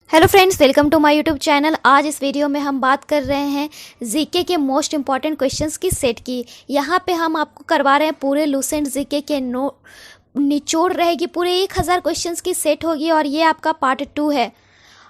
Hello friends, welcome to my YouTube channel. आज इस video में हम बात कर रहे हैं जीके के मोस्ट इंपॉर्टेंट क्वेश्चंस की सेट की। यहाँ पे हम आपको करवा रहे हैं पूरे लूसेंट जीके के निचोड़ रहेगी। पूरे 1000 क्वेश्चंस की सेट होगी और ये आपका पार्ट 2 है।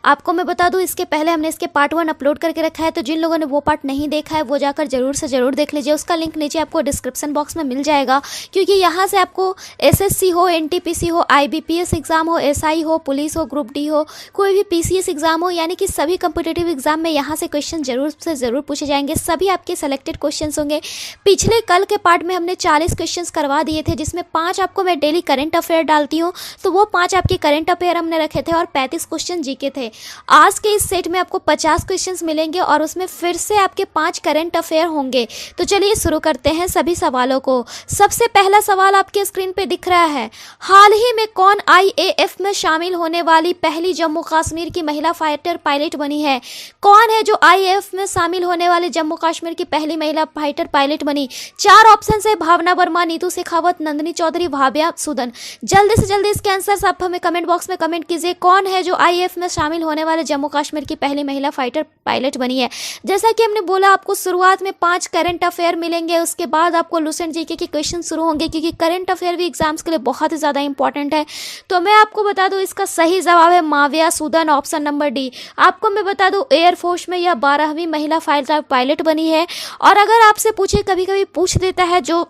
आपको मैं बता दूं, इसके पहले हमने इसके पार्ट 1 अपलोड करके रखा है, तो जिन लोगों ने वो पार्ट नहीं देखा है वो जाकर ज़रूर से ज़रूर देख लीजिए। उसका लिंक नीचे आपको डिस्क्रिप्शन बॉक्स में मिल जाएगा, क्योंकि यहाँ से आपको एसएससी हो, एनटीपीसी हो, आईबीपीएस एग्ज़ाम हो, एसआई हो, पुलिस हो, ग्रुप डी हो, कोई भी पीसीएस एग्ज़ाम हो, यानी कि सभी कम्पिटेटिव एग्जाम में यहाँ से क्वेश्चन ज़रूर से ज़रूर पूछे जाएंगे। सभी आपके सेलेक्टेड क्वेश्चन होंगे। पिछले कल के पार्ट में हमने 40 क्वेश्चन करवा दिए थे, जिसमें 5 आपको मैं डेली करंट अफेयर डालती हूँ, तो वो 5 आपके करंट अफेयर हमने रखे थे और 35 क्वेश्चन जीके थे। आज के इस सेट में आपको 50 क्वेश्चंस मिलेंगे और उसमें फिर से आपके 5 करंट अफेयर होंगे। तो चलिए शुरू करते हैं सभी सवालों को। सबसे पहला सवाल आपके स्क्रीन पे दिख रहा है, हाल ही में कौन आईएएफ में शामिल होने वाली पहली जम्मू कश्मीर की महिला फाइटर पायलट बनी है? कौन है जो आईएएफ में शामिल होने वाली जम्मू कश्मीर की पहली महिला फाइटर पायलट बनी? 4 ऑप्शन है, भावना वर्मा, नीतू शेखावत, नंदिनी चौधरी, भाव्या सूदन। जल्दी से जल्दी इसके आंसर आप हमें कमेंट बॉक्स में कमेंट कीजिए। कौन है जो आईएएफ में शामिल होने वाले जम्मू कश्मीर की पहली महिला फाइटर पायलट बनी है? जैसा कि हमने बोला, आपको शुरुआत में 5 करंट अफेयर मिलेंगे, उसके बाद आपको लूसेंट जीके के क्वेश्चन शुरू होंगे, क्योंकि करंट अफेयर भी एग्जाम्स के लिए बहुत ही ज़्यादा इंपॉर्टेंट है। तो मैं आपको बता दूं, इसका सही जवाब है Muawiya Sudan, option number D. आपको मैं बता दूं, एयरफोर्स में यह 12वीं महिला फाइटर पायलट बनी है। और अगर आपसे पूछे, कभी कभी पूछ देता है जो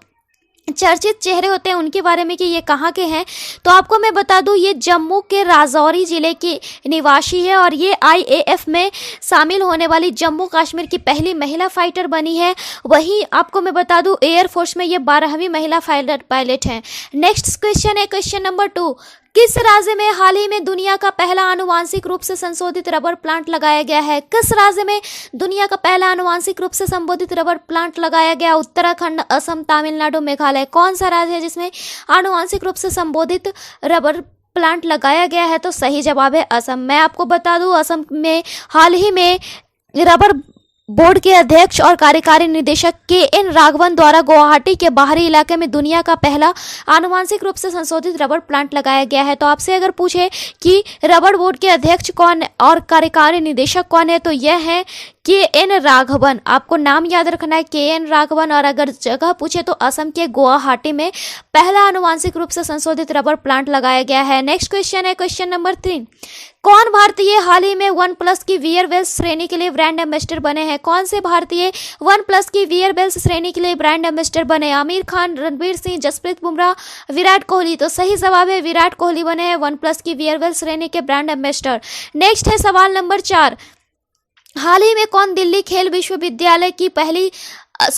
चर्चित चेहरे होते हैं उनके बारे में कि ये कहाँ के हैं, तो आपको मैं बता दूं, ये जम्मू के राजौरी ज़िले की निवासी है और ये आईएएफ में शामिल होने वाली जम्मू कश्मीर की पहली महिला फाइटर बनी है। वहीं आपको मैं बता दूं, एयरफोर्स में ये 12वीं महिला फाइटर पायलट हैं। नेक्स्ट क्वेश्चन है क्वेश्चन नंबर 2। किस राज्य में हाल ही में दुनिया का पहला आनुवांशिक रूप से संशोधित रबर प्लांट लगाया गया है? किस राज्य में दुनिया का पहला आनुवांशिक रूप से संशोधित रबर प्लांट लगाया गया? उत्तराखंड, असम, तमिलनाडु, मेघालय। कौन सा राज्य है जिसमें आनुवांशिक रूप से संशोधित रबर प्लांट लगाया गया है? तो सही जवाब है असम। मैं आपको बता दूं, असम में हाल ही में रबर बोर्ड के अध्यक्ष और कार्यकारी निदेशक के.एन. राघवन द्वारा गुवाहाटी के बाहरी इलाके में दुनिया का पहला आनुवांशिक रूप से संशोधित रबर प्लांट लगाया गया है। तो आपसे अगर पूछे कि रबर बोर्ड के अध्यक्ष कौन और कार्यकारी निदेशक कौन है, तो यह है के.एन. राघवन। आपको नाम याद रखना है, के.एन. राघवन। और अगर जगह पूछे तो असम के गुवाहाटी में पहला आनुवांशिक रूप से संशोधित रबर प्लांट लगाया गया है। नेक्स्ट क्वेश्चन है क्वेश्चन नंबर 3। कौन भारतीय हाल ही में OnePlus की वियरबेल्स श्रेणी के लिए ब्रांड एम्बेसडर बने हैं? कौन से भारतीय OnePlus की वियरबेल्स श्रेणी के लिए ब्रांड एम्बेसडर बने? आमिर खान, रणवीर सिंह, जसप्रीत बुमराह, विराट कोहली। तो सही जवाब है विराट कोहली बने हैं OnePlus की वियरबेल्स श्रेणी के ब्रांड एम्बेसडर। नेक्स्ट है सवाल नंबर 4। हाल ही में कौन दिल्ली खेल विश्वविद्यालय की पहली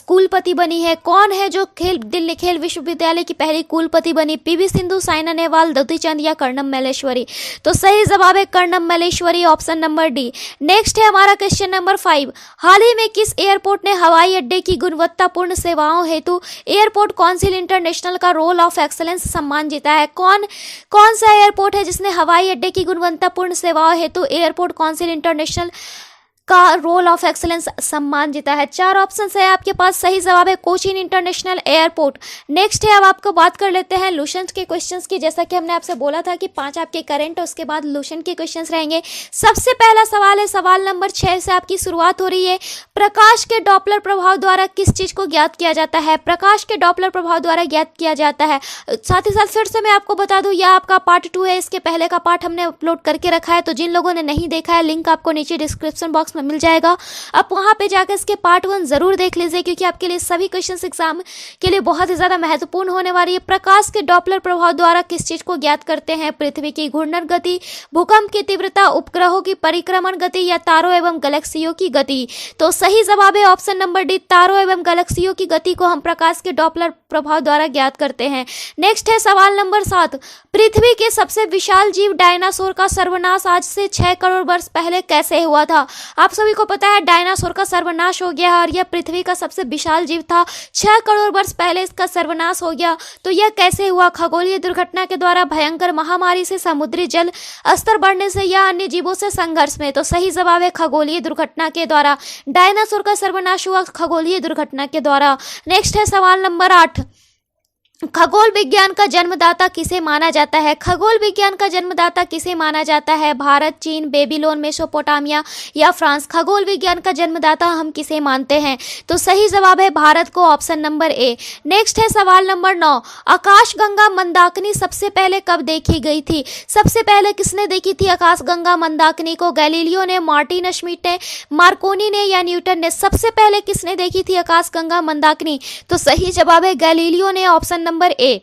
कुलपति बनी है? कौन है जो दिल्ली खेल विश्वविद्यालय की पहली कुलपति बनी? पीवी सिंधु, साइना नेहवाल, दुती चंद या कर्णम मल्लेश्वरी। तो सही जवाब है Karnam Malleswari, option number D. Next है हमारा क्वेश्चन नंबर 5। हाल ही में किस एयरपोर्ट ने हवाई अड्डे की गुणवत्तापूर्ण सेवाओं हेतु एयरपोर्ट काउंसिल इंटरनेशनल का रोल ऑफ एक्सलेंस सम्मान जीता है? कौन सा एयरपोर्ट है जिसने हवाई अड्डे की गुणवत्तापूर्ण सेवाओं हेतु एयरपोर्ट काउंसिल इंटरनेशनल का रोल ऑफ एक्सलेंस सम्मान जीता है? 4 ऑप्शन है आपके पास। सही जवाब है कोचीन इंटरनेशनल एयरपोर्ट। नेक्स्ट है, अब आपको बात कर लेते हैं लूसेंट के क्वेश्चंस की। जैसा कि हमने आपसे बोला था कि 5 आपके करंट और उसके बाद लूसेंट के क्वेश्चंस रहेंगे। सबसे पहला सवाल है, सवाल नंबर 6 से आपकी शुरुआत हो रही है। प्रकाश के डॉपलर प्रभाव द्वारा किस चीज को ज्ञात किया जाता है? प्रकाश के डॉपलर प्रभाव द्वारा ज्ञात किया जाता है। साथ ही साथ फिर से मैं आपको बता दूं, यह आपका पार्ट 2 है। इसके पहले का पार्ट हमने अपलोड करके रखा है, तो जिन लोगों ने नहीं देखा है, लिंक आपको नीचे डिस्क्रिप्शन बॉक्स में मिल जाएगा। आप वहां पे जाकर इसके पार्ट 1 जरूर देख लीजिए, क्योंकि आपके लिए सभी क्वेश्चंस एग्जाम के लिए बहुत ही ज्यादा महत्वपूर्ण होने वाली है। प्रकाश के डॉपलर प्रभाव द्वारा किस चीज को ज्ञात करते हैं? पृथ्वी की घूर्णन गति, भूकंप की तीव्रता, उपग्रहों की परिक्रमण गति या तारों एवं गैलेक्सियों की गति। तो सही जवाब है ऑप्शन नंबर डी, तारों एवं गैलेक्सियों की गति को हम प्रकाश के डॉपलर प्रभाव द्वारा ज्ञात करते हैं। नेक्स्ट है सवाल नंबर 7। पृथ्वी के सबसे विशाल जीव डायनासोर का सर्वनाश आज से 6 करोड़ वर्ष पहले कैसे हुआ था? आप सभी को पता है डायनासोर का सर्वनाश हो गया है और यह पृथ्वी का सबसे विशाल जीव था। 6 करोड़ वर्ष पहले इसका सर्वनाश हो गया। तो यह कैसे हुआ? खगोलीय दुर्घटना के द्वारा, भयंकर महामारी से, समुद्री जल स्तर बढ़ने से या अन्य जीवों से संघर्ष में। तो सही जवाब है खगोलीय दुर्घटना के द्वारा। डायनासोर का सर्वनाश हुआ खगोलीय दुर्घटना के द्वारा। नेक्स्ट है सवाल नंबर 8। खगोल विज्ञान का जन्मदाता किसे माना जाता है? खगोल विज्ञान का जन्मदाता किसे माना जाता है? भारत, चीन, बेबीलोन, मेसोपोटामिया या फ्रांस? खगोल विज्ञान का जन्मदाता हम किसे मानते हैं? तो सही जवाब है भारत को, ऑप्शन नंबर ए। नेक्स्ट है सवाल नंबर 9। आकाशगंगा मंदाकिनी सबसे पहले कब देखी गई थी? सबसे पहले किसने देखी थी आकाशगंगा मंदाकिनी को? गैलीलियो ने, मार्टिन श्मिट ने, मार्कोनी ने या न्यूटन ने? सबसे पहले किसने देखी थी आकाशगंगा मंदाकिनी? तो सही जवाब है गैलीलियो ने, ऑप्शन नंबर ए।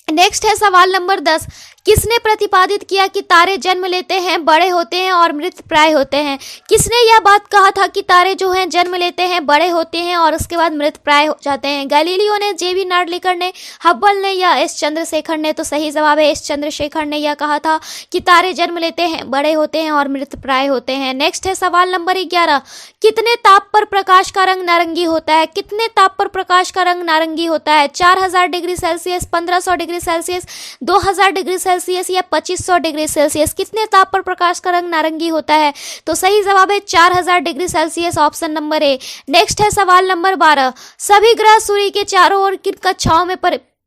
नेक्स्ट है सवाल नंबर 10। किसने प्रतिपादित किया कि तारे जन्म लेते हैं, बड़े होते हैं और मृत प्राय होते हैं? किसने यह बात कहा था कि तारे जो हैं जन्म लेते हैं, बड़े होते हैं और उसके बाद मृत प्राय हो जाते हैं? गैलीलियो ने, जे.बी. नार्लिकर ने, हब्बल ने या एस चंद्रशेखर ने? तो सही जवाब है एस चंद्रशेखर ने यह कहा था कि तारे जन्म लेते हैं, बड़े होते हैं और मृत प्राय होते हैं। नेक्स्ट है सवाल नंबर 11। कितने ताप पर प्रकाश का रंग नारंगी होता है? कितने ताप पर प्रकाश का रंग नारंगी होता है? 4000 degree Celsius, 1500 degree Celsius, 2000 degree Celsius या 2500 डिग्री सेल्सियस? कितने ताप पर प्रकाश का रंग नारंगी होता है? तो सही जवाब है 4000 degree Celsius, option number A. Next है सवाल नंबर 12। सभी ग्रह सूर्य के चारों ओर किन कक्षाओं में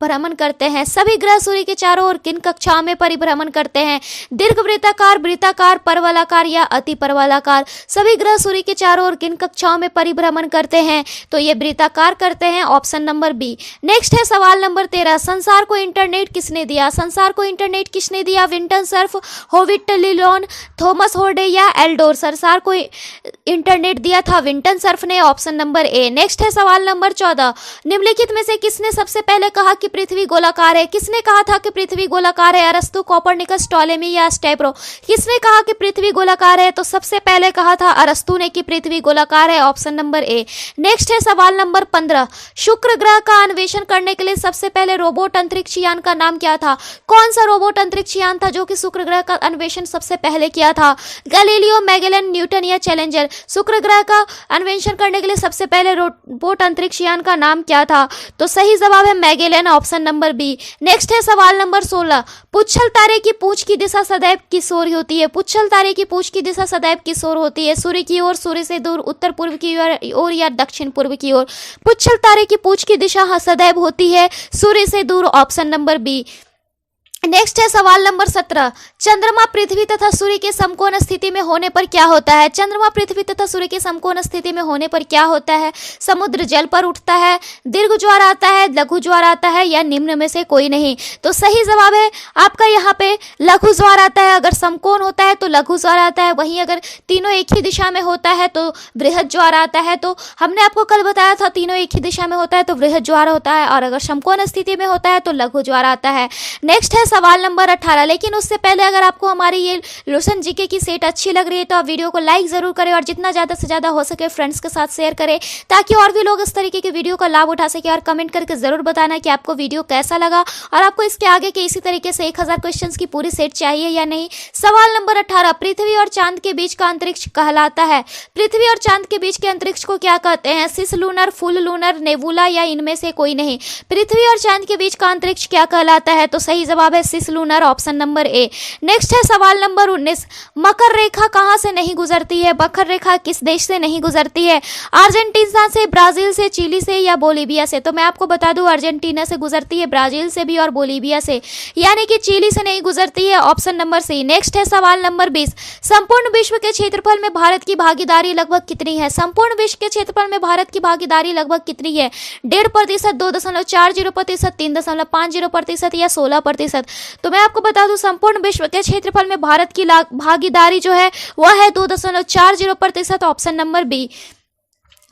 भ्रमण करते हैं? सभी ग्रह सूर्य के चारों ओर किन कक्षाओं में परिभ्रमण करते हैं? दीर्घवृत्ताकार, वृत्ताकार, परवलयाकार या अति परवलयाकार? सभी ग्रह सूर्य के चारों ओर किन कक्षाओं में परिभ्रमण करते हैं? तो ये वृत्ताकार करते हैं, ऑप्शन नंबर बी। नेक्स्ट है सवाल नंबर 13। संसार को इंटरनेट किसने दिया? संसार को इंटरनेट किसने दिया? विंटन सर्फ, होविट लीलोन, थॉमस होर्डे या एल्डोर? संसार को इंटरनेट दिया था विंटन सर्फ ने, ऑप्शन नंबर ए। नेक्स्ट है सवाल नंबर 14। निम्नलिखित में से किसने सबसे पहले कहा कि पृथ्वी गोलाकार है? किसने कहा था कि पृथ्वी गोलाकार है? अरस्तु, कोपरनिकस, टॉलेमी या स्टेब्रो? किसने कहा कि पृथ्वी गोलाकार है? तो सबसे पहले कहा था अरस्तु ने कि पृथ्वी गोलाकार है, ऑप्शन नंबर ए। नेक्स्ट है सवाल नंबर 15। शुक्र ग्रह का अन्वेषण करने के लिए सबसे पहले रोबोट अंतरिक्ष यान का नाम क्या था? कौन सा रोबोट अंतरिक्ष यान था जो कि शुक्र ग्रह का अन्वेषण सबसे पहले किया था? गैलीलियो, मैगेलन, न्यूटन या चैलेंजर? शुक्र ग्रह का अन्वेषण करने के लिए सबसे पहले रोबोट अंतरिक्ष यान का नाम क्या था? तो सही जवाब है Magellan, option number B. Next है सवाल नंबर 16। पुच्छल तारे की पूंछ की दिशा सदैव किस ओर होती है? पुच्छल तारे की पूंछ की दिशा सदैव किस ओर होती है? सूर्य की ओर, सूर्य से दूर, उत्तर पूर्व की ओर या दक्षिण पूर्व की ओर? पुच्छल तारे की पूंछ की दिशा सदैव होती है सूर्य से दूर, ऑप्शन नंबर बी। नेक्स्ट है सवाल नंबर 17। चंद्रमा पृथ्वी तथा सूर्य के समकोण स्थिति में होने पर क्या होता है? चंद्रमा पृथ्वी तथा सूर्य के समकोण स्थिति में होने पर क्या होता है? समुद्र जल पर उठता है, दीर्घ ज्वार आता है, लघु ज्वार आता है या निम्न में से कोई नहीं? तो सही जवाब है आपका यहाँ पे लघु ज्वार आता है। अगर समकोण होता है तो लघु ज्वार आता है, वहीं अगर तीनों एक ही दिशा में होता है तो बृहद ज्वार आता है। तो हमने आपको कल बताया था तीनों एक ही दिशा में होता है तो बृहद ज्वार होता है, और अगर समकोण स्थिति में होता है तो लघु ज्वार आता है। नेक्स्ट है सवाल नंबर 18। लेकिन उससे पहले अगर आपको हमारी ये लूसेंट जीके की सेट अच्छी लग रही है तो आप वीडियो को लाइक जरूर करें और जितना ज़्यादा से ज़्यादा हो सके फ्रेंड्स के साथ शेयर करें, ताकि और भी लोग इस तरीके की वीडियो का लाभ उठा सके। और कमेंट करके ज़रूर बताना कि आपको वीडियो कैसा लगा और आपको इसके आगे के इसी तरीके से 1000 क्वेश्चन की पूरी सेट चाहिए या नहीं। सवाल नंबर 18। पृथ्वी और चांद के बीच का अंतरिक्ष कहलाता है। पृथ्वी और चांद के बीच के अंतरिक्ष को क्या कहते हैं? सिस लूनर, फुल लूनर, नेबुला या इनमें से कोई नहीं? पृथ्वी और चांद के बीच का अंतरिक्ष क्या कहलाता है? तो सही जवाब है cislunar, option number A. Next है सवाल नंबर 19। मकर रेखा कहां से नहीं गुजरती है? मकर रेखा किस देश से नहीं गुजरती है? अर्जेंटीना से, ब्राजील से, चिली से या बोलीविया से? तो मैं आपको बता दूं अर्जेंटीना से गुजरती है, ब्राजील से भी और बोलीविया से, यानी कि चिली से नहीं गुजरती है, ऑप्शन नंबर सी। नेक्स्ट है सवाल नंबर 20। संपूर्ण विश्व के क्षेत्रफल में भारत की भागीदारी लगभग कितनी है? संपूर्ण विश्व के क्षेत्रफल में भारत की भागीदारी लगभग कितनी है? 1.5%, 2.40%, 3.50% या 16%? तो मैं आपको बता दूं संपूर्ण विश्व के क्षेत्रफल में भारत की भागीदारी जो है वह है 2.40%, ऑप्शन नंबर बी।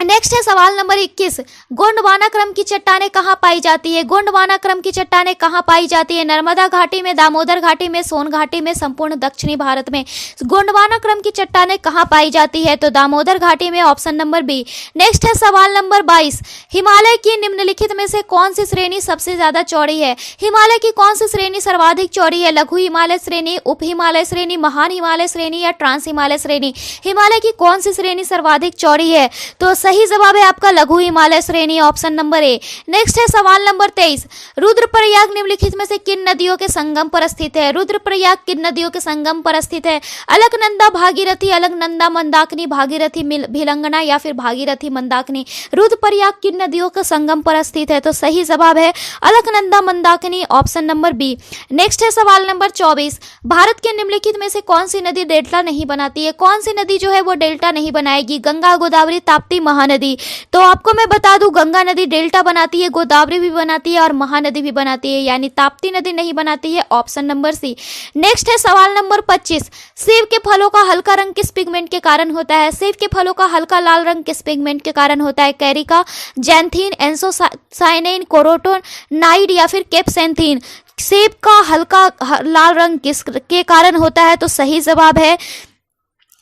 नेक्स्ट है सवाल नंबर 21। गोंडवाना क्रम की चट्टानें कहाँ पाई जाती है? गोंडवाना क्रम की चट्टानें कहाँ पाई जाती है? नर्मदा घाटी में, दामोदर घाटी में, सोन घाटी में, संपूर्ण दक्षिणी भारत में? गोंडवाना क्रम की चट्टानें कहाँ पाई जाती है? तो दामोदर घाटी में, ऑप्शन नंबर बी। नेक्स्ट है सवाल नंबर 22। हिमालय की निम्नलिखित में से कौन सी श्रेणी सबसे ज्यादा चौड़ी है? हिमालय की कौन सी श्रेणी सर्वाधिक चौड़ी है? लघु हिमालय श्रेणी, उप हिमालय श्रेणी, महान हिमालय श्रेणी या ट्रांस हिमालय श्रेणी? हिमालय की कौन सी श्रेणी सर्वाधिक चौड़ी है? तो सही सही जवाब है आपका लघु हिमालय श्रेणी, ऑप्शन नंबर ए। नेक्स्ट है सवाल नंबर 23, रुद्रप्रयाग निम्नलिखित में से किन नदियों के संगम पर स्थित है? रुद्रप्रयाग किन नदियों के संगम पर स्थित है? अलकनंदा भागीरथी, अलकनंदा मंदाकिनी, भागीरथी भिलंगना या फिर भागीरथी मंदाकिनी? रुद्रप्रयाग किन नदियों के संगम पर स्थित है? तो सही जवाब है Alaknanda Mandakini, option number B. Next है सवाल नंबर 24, भारत के निम्नलिखित में से कौन सी नदी डेल्टा नहीं बनाती है? कौन सी नदी जो है वो डेल्टा नहीं बनाएगी? गंगा, गोदावरी, ताप्ती, महानदी? तो आपको मैं बता दूं, गंगा नदी डेल्टा बनाती है, गोदावरी भी बनाती है और महानदी भी बनाती है, यानी ताप्ती नदी नहीं बनाती है, ऑप्शन नंबर सी। नेक्स्ट है सवाल नंबर 25, सेब के फलों का हल्का रंग किस पिगमेंट के कारण होता है? सेब के फलों का हल्का लाल रंग किस पिगमेंट के कारण होता है? कैरिका, जैंथीन, एंथोसायनिन, कैरोटीनॉइड या फिर कैप्सेंथीन? सेब का हल्का लाल रंग किस के कारण होता है? तो सही जवाब है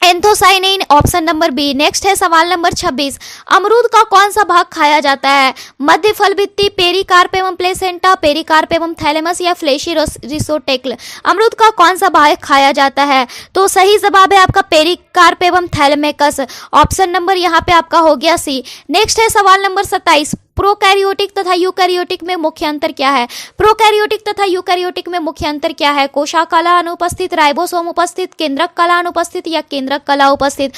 anthocyanin, option number B. Next है सवाल नंबर 26, अमरूद का कौन सा भाग खाया जाता है? मध्य फल भित्ति, पेरिकार्प एवं प्लेसेंटा, पेरिकार्प एवं थैलेमस या फ्लेशी रिसोटेक्ल? अमरूद का कौन सा भाग खाया जाता है? तो सही जवाब है आपका पेरिकार्प एवं थैलेमेकस, ऑप्शन नंबर यहाँ पे आपका हो गया सी। नेक्स्ट है सवाल नंबर 27, प्रोकैरियोटिक तथा यूकैरियोटिक में मुख्य अंतर क्या है? प्रोकैरियोटिक तथा यूकैरियोटिक में मुख्य अंतर क्या है? कोशा कला अनुपस्थित, राइबोसोम उपस्थित, केंद्रक कला अनुपस्थित या केंद्रक कला उपस्थित?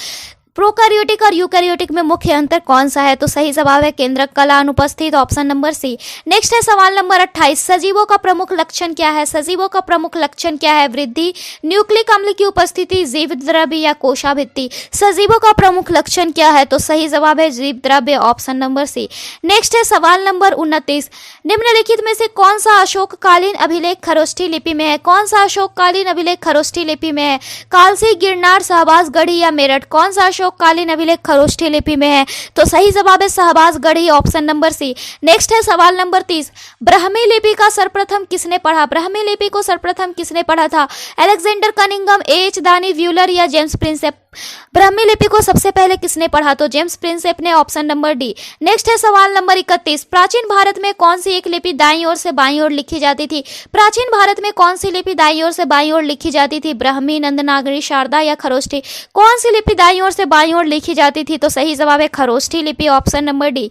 प्रोकैरियोटिक और यूकैरियोटिक में मुख्य अंतर कौन सा है? तो सही जवाब है केंद्रक कला अनुपस्थित, ऑप्शन नंबर सी। नेक्स्ट है सवाल नंबर 28, सजीवों का प्रमुख लक्षण क्या है? सजीवों का प्रमुख लक्षण क्या है? वृद्धि, न्यूक्लिक अम्ल की उपस्थिति, जीवित द्रव्य या कोशाभित्ति? सजीवों का प्रमुख लक्षण क्या है? तो सही जवाब है जीवित द्रव्य, ऑप्शन नंबर सी। नेक्स्ट है सवाल नंबर 29, निम्नलिखित में से कौन सा अशोककालीन अभिलेख खरोष्ठी लिपि में है? कौन सा अशोककालीन अभिलेख खरोष्ठी लिपि में है? कालसी, गिरनार, शाहबाज गढ़ी या मेरठ? कौन सा अशोककालीन अभिलेख खरोष्ठी लिपि में है? तो सही जवाब है शाहबाज गढ़ी, ऑप्शन नंबर सी। नेक्स्ट है सवाल नंबर 30, ब्राह्मी लिपि का सर्वप्रथम किसने पढ़ा? ब्राह्मी लिपि को सर्वप्रथम किसने पढ़ा था? अलेक्जेंडर कनिंघम, एच दानी व्यूलर या जेम्स प्रिंसेप? ब्राह्मी लिपि को सबसे पहले किसने पढ़ा? तो जेम्स प्रिंसेप ने, ऑप्शन नंबर डी। नेक्स्ट है सवाल नंबर 31, प्राचीन भारत में कौन सी एक लिपि दाईं ओर से बाईं ओर लिखी जाती थी? प्राचीन भारत में कौन सी लिपि दाईं ओर से बाईं ओर लिखी जाती थी? ब्राह्मी, नंदनागरी, शारदा या खरोष्ठी? कौन सी लिपि दाईं ओर से बाईं ओर लिखी जाती थी? तो सही जवाब है खरोष्ठी लिपि, ऑप्शन नंबर डी।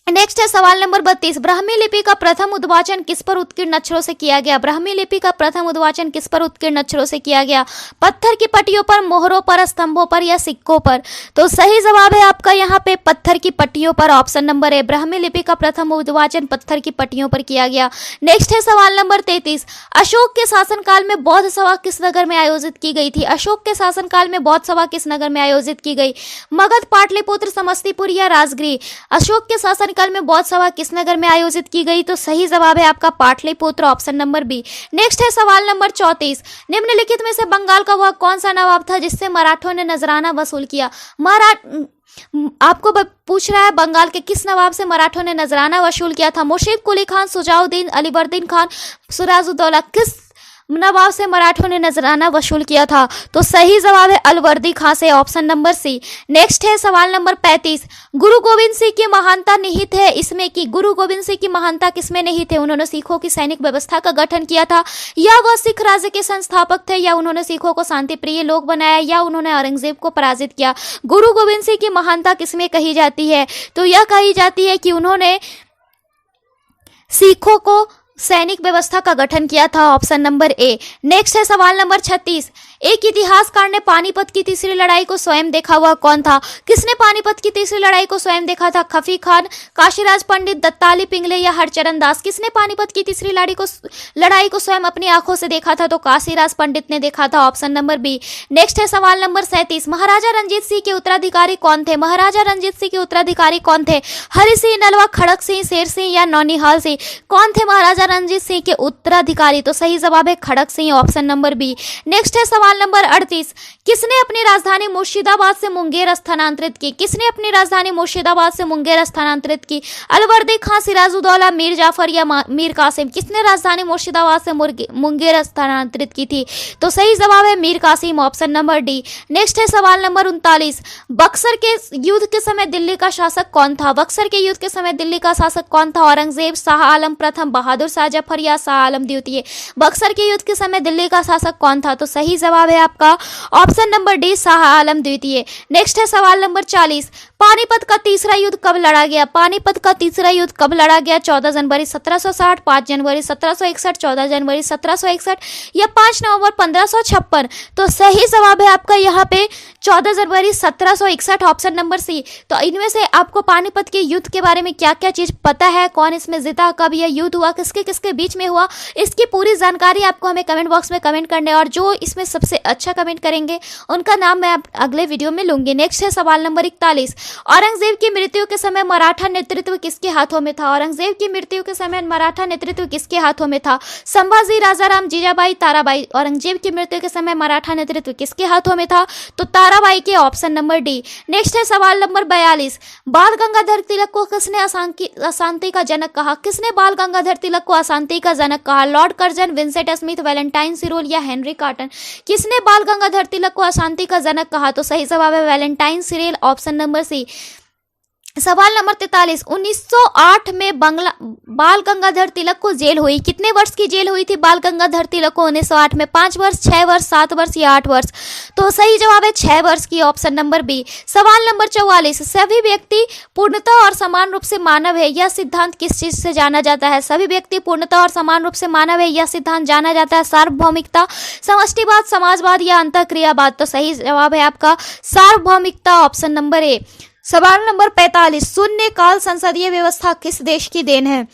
नेक्स्ट है सवाल नंबर 32, ब्राह्मी लिपि का प्रथम उद्वाचन किस पर उत्कीर्ण अक्षरों से किया गया? ब्राह्मी लिपि का प्रथम उद्वाचन किस पर उत्कीर्ण अक्षरों से किया गया? पत्थर की पट्टियों पर, मोहरों पर, स्तंभों पर या सिक्कों पर? तो सही जवाब है आपका यहाँ पे पत्थर की पट्टियों पर, ऑप्शन नंबर ए। ब्राह्मी लिपि का प्रथम उद्वाचन पत्थर की पट्टियों पर किया गया। नेक्स्ट है सवाल नंबर 33, अशोक के शासनकाल में बौद्ध सभा किस नगर में आयोजित की गई थी? अशोक के शासनकाल में बौद्ध सभा किस नगर में आयोजित की गई? मगध, पाटलिपुत्र, समस्तीपुर या राजगृह? अशोक के शासन काल में बौद्ध सभा किस नगर में आयोजित की गई? तो सही जवाब है आपका Pataliputra, option number B. Next है सवाल नंबर 34, निम्नलिखित में से बंगाल का वह कौन सा नवाब था जिससे मराठों ने नजराना वसूल किया? आपको पूछ रहा है बंगाल के किस नवाब से मराठों ने नजराना वसूल किया था? मुर्शीद कुली खान, सुजाउद्दीन, अलीवर्दीन खान, सिराजुद्दौला? किस नवाब से मराठों ने नजराना वसूल किया था? तो सही जवाब है अलवर्दी खां से, ऑप्शन नंबर सी। नेक्स्ट है सवाल नंबर 35, गुरु गोविंद सिंह की महानता निहित है इसमें कि? गुरु गोविंद सिंह की महानता किसमें निहित है? उन्होंने सिखों की सैनिक व्यवस्था का गठन किया था, या वह सिख राज्य के संस्थापक थे, या उन्होंने सिखों को शांति प्रिय लोग बनाया, या उन्होंने औरंगजेब को पराजित किया? गुरु गोविंद सिंह की महानता किसमें कही जाती है? तो यह कही जाती है कि उन्होंने सिखों को सैनिक व्यवस्था का गठन किया था, ऑप्शन नंबर ए। नेक्स्ट है सवाल नंबर 36, एक इतिहासकार ने पानीपत की तीसरी लड़ाई को स्वयं देखा हुआ कौन था? किसने पानीपत की तीसरी लड़ाई को स्वयं देखा था? खफी खान, काशीराज पंडित, दत्ताली पिंगले या हरचरण दास? किसने पानीपत की तीसरी लड़ाई को स्वयं अपनी आंखों से देखा था? तो काशीराज पंडित ने देखा था, ऑप्शन नंबर बी। नेक्स्ट है सवाल नंबर 37, महाराजा रंजीत सिंह के उत्तराधिकारी कौन थे? महाराजा रंजीत सिंह के उत्तराधिकारी कौन थे? हरि सिंह, नलवा, खड़क सिंह, शेर सिंह या नौनिहाल सिंह? कौन थे महाराजा रंजीत सिंह के उत्तराधिकारी? तो सही जवाब है Kharak Singh, option number B. Next है सवाल नंबर 38, किसने अपनी राजधानी मुर्शिदाबाद से मुंगेर स्थानांतरित की? किसने अपनी राजधानी मुर्शिदाबाद से मुंगेर स्थानांतरित की? अलवर्दी खां, सिराजुद्दौला, मीर जाफर या मीर कासिम? किसने राजधानी मुर्शिदाबाद से मुंगेर स्थानांतरित की थी? तो सही जवाब है Mir Qasim, option number D. Next है सवाल नंबर 39, बक्सर के युद्ध के समय दिल्ली का शासक कौन था? बक्सर के युद्ध के समय दिल्ली का शासक कौन था? औरंगजेब, शाह आलम प्रथम, बहादुर शाह जफर या शाह आलम द्वितीय? बक्सर के युद्ध के समय दिल्ली का शासक कौन था? तो सही जवाब जवाब है आपका option number D, Shah Alam द्वितीय। नेक्स्ट है सवाल नंबर 40, पानीपत का तीसरा युद्ध कब लड़ा गया? पानीपत का तीसरा युद्ध कब लड़ा गया? 14 जनवरी 1760, 5 जनवरी 1761, 14 जनवरी 1761 या 5 नवंबर 1556? तो सही जवाब है आपका यहाँ पे 14 जनवरी 1761, ऑप्शन नंबर सी। तो इनमें से आपको पानीपत के युद्ध के बारे में क्या क्या चीज पता है, कौन इसमें जीता, कब यह युद्ध हुआ, किसके किसके बीच में हुआ, इसकी पूरी जानकारी आपको हमें कमेंट बॉक्स में कमेंट करना है और जो इसमें सबसे अच्छा कमेंट करेंगे उनका नाम मैं अगले वीडियो में लूंगी। नेक्स्ट है सवाल नंबर 41, औरंगजेब की मृत्यु के समय मराठा नेतृत्व किसके हाथों में था? औरंगजेब की मृत्यु के समय मराठा नेतृत्व किसके हाथों में था? संभाजी, राजाराम, जीजाबाई, ताराबाई। औरंगजेब की मृत्यु के समय मराठा नेतृत्व किसके हाथों में था? तो ताराबाई के, ऑप्शन नंबर डी। नेक्स्ट है सवाल नंबर 42, बाल गंगाधर तिलक को किसने अशांति का जनक कहा? किसने बाल गंगाधर तिलक को अशांति का जनक कहा? Lord Curzon, Vincent Smith, Valentine Chirol या हेनरी कॉटन? किसने बाल गंगाधर तिलक को अशांति का जनक कहा? तो सही जवाब है Valentine Chirol, option number C. सवाल नंबर 43, 1908 में बाल गंगाधर तिलक को जेल हुई। कितने वर्ष की जेल हुई थी बाल गंगाधर तिलक को 1908 में? 5 वर्ष, 6 वर्ष, 7 वर्ष या 8 वर्ष? तो सही जवाब है 6 वर्ष की, ऑप्शन नंबर बी। सवाल नंबर 44, सभी व्यक्ति पूर्णतः और समान रूप से मानव है, यह सिद्धांत किस चीज से जाना जाता है? सभी व्यक्ति पूर्णतः और समान रूप से मानव है, यह सिद्धांत जाना जाता है सार्वभौमिकता, समष्टिवाद, समाजवाद या अंतःक्रियावाद? तो सही जवाब है आपका सार्वभौमिकता, ऑप्शन नंबर ए। सवाल नंबर 45, शून्यकाल संसदीय व्यवस्था किस देश की देन है?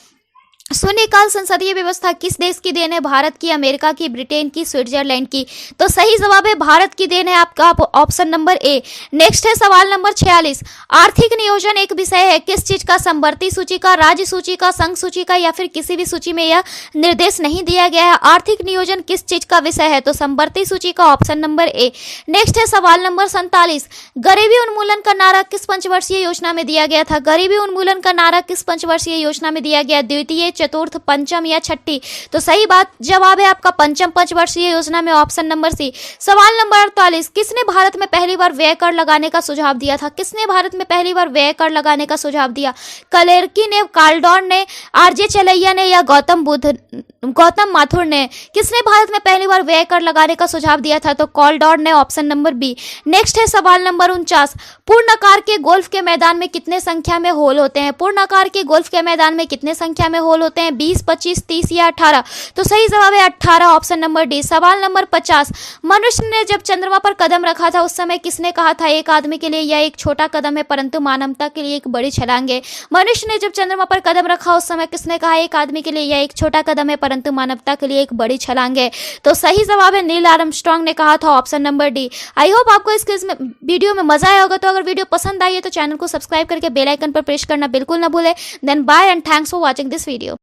शून्यकाल संसदीय व्यवस्था किस देश की देन है? भारत की, अमेरिका की, ब्रिटेन की, स्विट्जरलैंड की? तो सही जवाब है भारत की देन है आपका, ऑप्शन नंबर ए। नेक्स्ट है सवाल नंबर 46, आर्थिक नियोजन एक विषय है किस चीज का? समवर्ती सूची का, राज्य सूची का, संघ सूची का या फिर किसी भी सूची में यह निर्देश नहीं दिया गया है। आर्थिक नियोजन किस चीज का विषय है? तो समवर्ती सूची का, ऑप्शन नंबर ए। नेक्स्ट है सवाल नंबर 47, गरीबी उन्मूलन का नारा किस पंचवर्षीय योजना में दिया गया था? गरीबी उन्मूलन का नारा किस पंचवर्षीय योजना में दिया गया? द्वितीय, चतुर्थ, पंचम या छठी? तो सही बात जवाब है आपका पंचम पंचवर्षीय योजना में, ऑप्शन नंबर सी। सवाल नंबर 48, किसने भारत में पहली बार व्यय कर लगाने का सुझाव दिया था? किसने भारत में पहली बार व्यय कर लगाने का सुझाव दिया? कलेरकी ने, कार्लडॉन ने, आरजे चलैया ने या गौतम माथुर ने? किसने भारत में पहली बार व्यय कर लगाने का सुझाव दिया था? तो कार्लडॉन ने, ऑप्शन नंबर बी। नेक्स्ट है सवाल नंबर 49, पूर्णाकार के गोल्फ के मैदान में कितने संख्या में होल होते हैं? पूर्णाकार के गोल्फ के मैदान में कितने संख्या में होल होते हैं? 20, 25, 30 या 18? तो सही जवाब है 18, ऑप्शन नंबर डी। सवाल नंबर 50, मनुष्य ने जब चंद्रमा पर कदम रखा था उस समय किसने कहा था एक आदमी के लिए यह एक छोटा कदम है परंतु मानवता के लिए एक बड़ी छलांग है? मनुष्य ने जब चंद्रमा पर कदम रखा उस समय किसने कहा एक आदमी के लिए यह एक छोटा कदम है परंतु मानवता के लिए एक बड़ी छलांग है? तो सही जवाब है नील आर्मस्ट्रांग ने कहा था, option number D. I hope आपको इस वीडियो में मजा आया होगा। तो अगर वीडियो पसंद आई है तो चैनल को सब्सक्राइब करके बेल आइकन पर प्रेस करना बिल्कुल ना भूले। Then bye and thanks for watching this video.